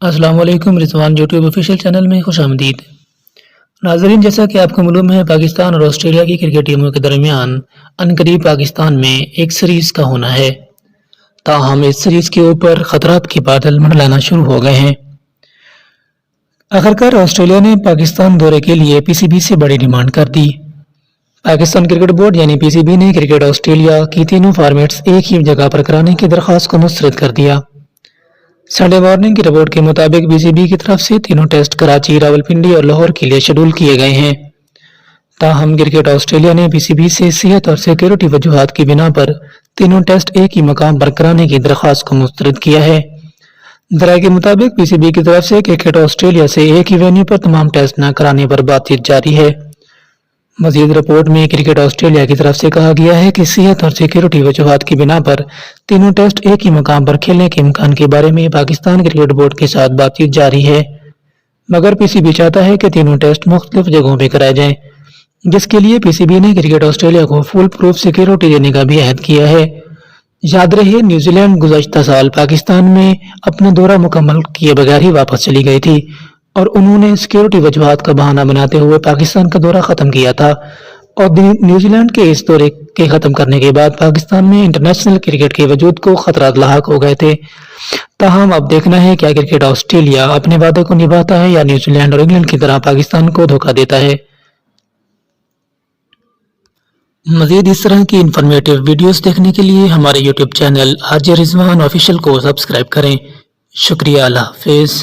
السلام علیکم رضوان YouTube official channel میں خوش آمدید ناظرین، جیسا کہ آپ کو معلوم ہے پاکستان اور آسٹریلیا کی کرکٹ ٹیموں کے درمیان عنقریب پاکستان میں ایک سیریز کا ہونا ہے، تاہم اس سیریز کے اوپر خطرات کے بادل منڈلانا شروع ہو گئے ہیں۔ آخرکار آسٹریلیا نے پاکستان دورے کے لیے پی سی بی سے بڑی ڈیمانڈ کر دی۔ پاکستان کرکٹ بورڈ یعنی پی سی بی نے کرکٹ آسٹریلیا کی تینوں فارمیٹس ایک ہی جگہ پر کرانے کی درخواست کو مسترد کر دیا۔ سنڈے مارننگ کی رپورٹ کے مطابق پی سی بی کی طرف سے تینوں ٹیسٹ کراچی، راولپنڈی اور لاہور کے لیے شیڈول کیے گئے ہیں، تاہم کرکٹ آسٹریلیا نے پی سی بی سے صحت اور سیکیورٹی وجوہات کی بنا پر تینوں ٹیسٹ ایک ہی مقام پر کرانے کی درخواست کو مسترد کیا ہے۔ ذرائع کے مطابق پی سی بی کی طرف سے کرکٹ آسٹریلیا سے ایک ہی وینیو پر تمام ٹیسٹ نہ کرانے پر بات چیت جاری ہے۔ مزید رپورٹ میں کرکٹ آسٹریلیا کی طرف سے کہا گیا ہے کہ صحت اور سیکیورٹی وجوہات کی بنا پر تینوں ٹیسٹ ایک ہی مقام پر کھیلنے کے امکان کے بارے میں پاکستان کرکٹ بورڈ کے ساتھ بات چیت جاری ہے، مگر پی سی بی چاہتا ہے کہ تینوں ٹیسٹ مختلف جگہوں پہ کرائے جائیں، جس کے لیے پی سی بی نے کرکٹ آسٹریلیا کو فول پروف سیکیورٹی دینے کا بھی عہد کیا ہے۔ یاد رہے نیوزی لینڈ گزشتہ سال پاکستان میں اپنا دورہ مکمل کیے بغیر ہی واپس چلی گئی تھی اور انہوں نے سیکیورٹی وجوہات کا بہانہ بناتے ہوئے پاکستان کا دورہ ختم کیا تھا، اور نیوزی لینڈ کے اس دورے کے ختم کرنے کے بعد پاکستان میں انٹرنیشنل کرکٹ کے وجود کو خطرات لاحق ہو گئے تھے۔ تاہم اب دیکھنا ہے کیا کرکٹ آسٹریلیا اپنے وعدے کو نبھاتا ہے یا نیوزی لینڈ اور انگلینڈ کی طرح پاکستان کو دھوکہ دیتا ہے۔ مزید اس طرح کی انفارمیٹو ویڈیوز دیکھنے کے لیے ہمارے یوٹیوب چینل آج رضوان آفیشیل کو سبسکرائب کریں۔ شکریہ، اللہ حافظ۔